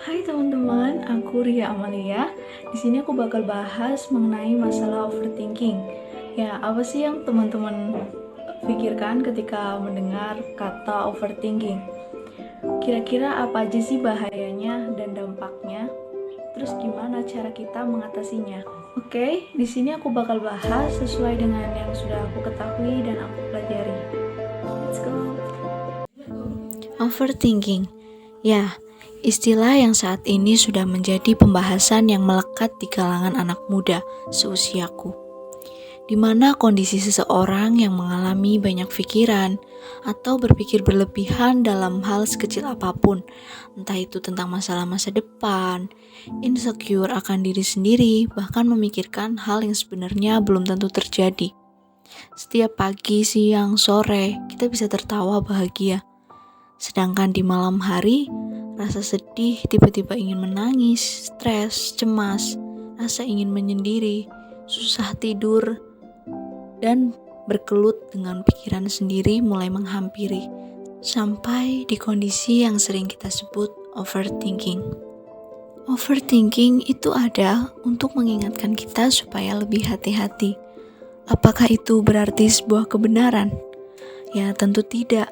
Hai teman-teman, aku Ria Amalia. Di sini aku bakal bahas mengenai masalah overthinking. Ya, apa sih yang teman-teman pikirkan ketika mendengar kata overthinking? Kira-kira apa aja sih bahayanya dan dampaknya? Terus gimana cara kita mengatasinya? Oke, di sini aku bakal bahas sesuai dengan yang sudah aku ketahui dan aku pelajari. Let's go. Overthinking, ya, istilah yang saat ini sudah menjadi pembahasan yang melekat di kalangan anak muda seusiaku, di mana kondisi seseorang yang mengalami banyak pikiran atau berpikir berlebihan dalam hal sekecil apapun, entah itu tentang masalah masa depan, insecure akan diri sendiri, bahkan memikirkan hal yang sebenarnya belum tentu terjadi. Setiap pagi, siang, sore, kita bisa tertawa bahagia. Sedangkan di malam hari, rasa sedih tiba-tiba ingin menangis, stres, cemas, rasa ingin menyendiri, susah tidur, dan berkelut dengan pikiran sendiri mulai menghampiri, sampai di kondisi yang sering kita sebut overthinking. Overthinking itu ada untuk mengingatkan kita supaya lebih hati-hati. Apakah itu berarti sebuah kebenaran? Ya, tentu tidak.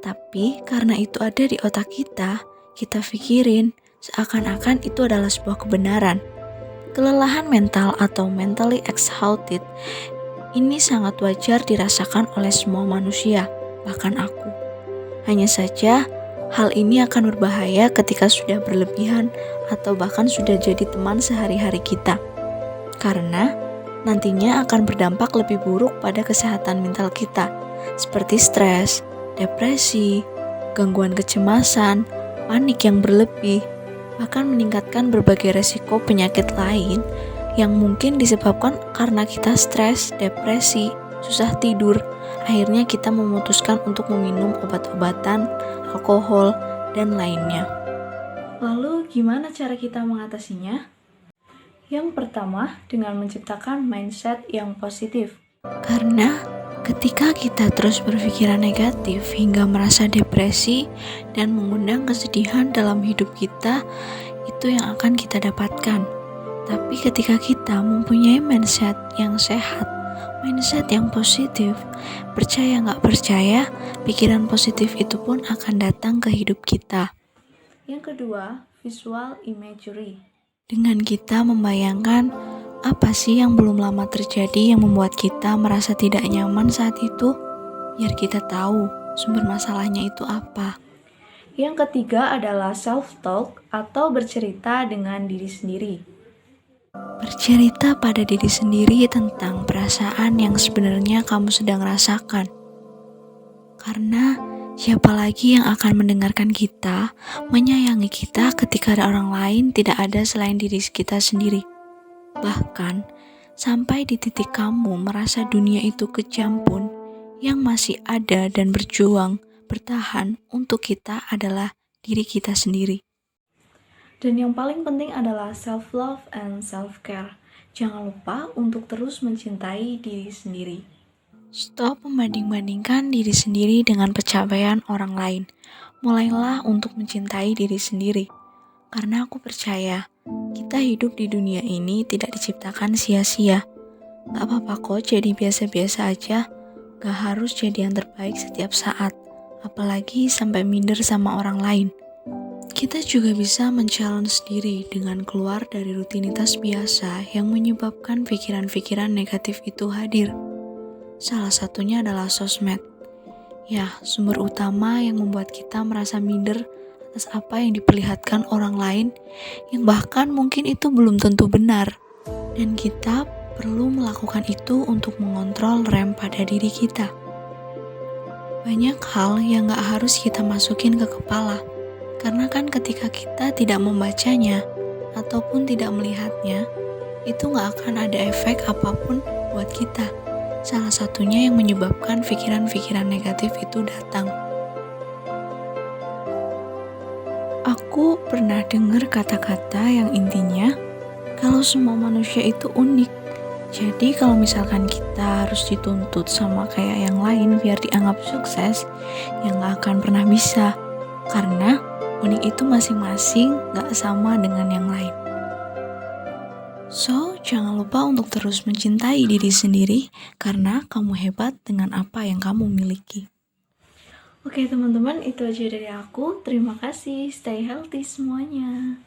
Tapi karena itu ada di otak kita pikirin seakan-akan itu adalah sebuah kebenaran. Kelelahan mental atau mentally exhausted ini sangat wajar dirasakan oleh semua manusia, bahkan aku. Hanya saja, hal ini akan berbahaya ketika sudah berlebihan atau bahkan sudah jadi teman sehari-hari kita. Karena nantinya akan berdampak lebih buruk pada kesehatan mental kita, seperti stres, depresi, gangguan kecemasan, panik yang berlebih, bahkan meningkatkan berbagai resiko penyakit lain yang mungkin disebabkan karena kita stres, depresi, susah tidur. Akhirnya kita memutuskan untuk meminum obat-obatan, alkohol, dan lainnya. Lalu gimana cara kita mengatasinya? Yang pertama, dengan menciptakan mindset yang positif. Karena ketika kita terus berpikiran negatif hingga merasa depresi dan mengundang kesedihan dalam hidup kita, itu yang akan kita dapatkan. Tapi ketika kita mempunyai mindset yang sehat, mindset yang positif, percaya nggak percaya, pikiran positif itu pun akan datang ke hidup kita. Yang kedua, visual imagery. Dengan kita membayangkan apa sih yang belum lama terjadi yang membuat kita merasa tidak nyaman saat itu, biar kita tahu sumber masalahnya itu apa. Yang ketiga adalah self-talk atau bercerita dengan diri sendiri. Bercerita pada diri sendiri tentang perasaan yang sebenarnya kamu sedang rasakan. Karena siapa lagi yang akan mendengarkan kita, menyayangi kita ketika ada orang lain tidak ada selain diri kita sendiri. Bahkan, sampai di titik kamu merasa dunia itu kejam pun, yang masih ada dan berjuang, bertahan untuk kita adalah diri kita sendiri. Dan yang paling penting adalah self-love and self-care. Jangan lupa untuk terus mencintai diri sendiri. Stop membanding-bandingkan diri sendiri dengan pencapaian orang lain. Mulailah untuk mencintai diri sendiri. Karena aku percaya, kita hidup di dunia ini tidak diciptakan sia-sia. Gak apa-apa kok jadi biasa-biasa aja. Gak harus jadi yang terbaik setiap saat. Apalagi sampai minder sama orang lain. Kita juga bisa men-challenge diri dengan keluar dari rutinitas biasa yang menyebabkan pikiran-pikiran negatif itu hadir. Salah satunya adalah sosmed. Ya, sumber utama yang membuat kita merasa minder atas apa yang diperlihatkan orang lain yang bahkan mungkin itu belum tentu benar. Dan kita perlu melakukan itu untuk mengontrol rem pada diri kita. Banyak hal yang gak harus kita masukin ke kepala. Karena kan ketika kita tidak membacanya ataupun tidak melihatnya, itu gak akan ada efek apapun buat kita. Salah satunya yang menyebabkan pikiran-pikiran negatif itu datang. Aku pernah dengar kata-kata yang intinya, kalau semua manusia itu unik. Jadi kalau misalkan kita harus dituntut sama kayak yang lain biar dianggap sukses, ya gak akan pernah bisa. Karena unik itu masing-masing gak sama dengan yang lain. So, jangan lupa untuk terus mencintai diri sendiri karena kamu hebat dengan apa yang kamu miliki. Oke teman-teman, itu aja dari aku. Terima kasih, stay healthy semuanya.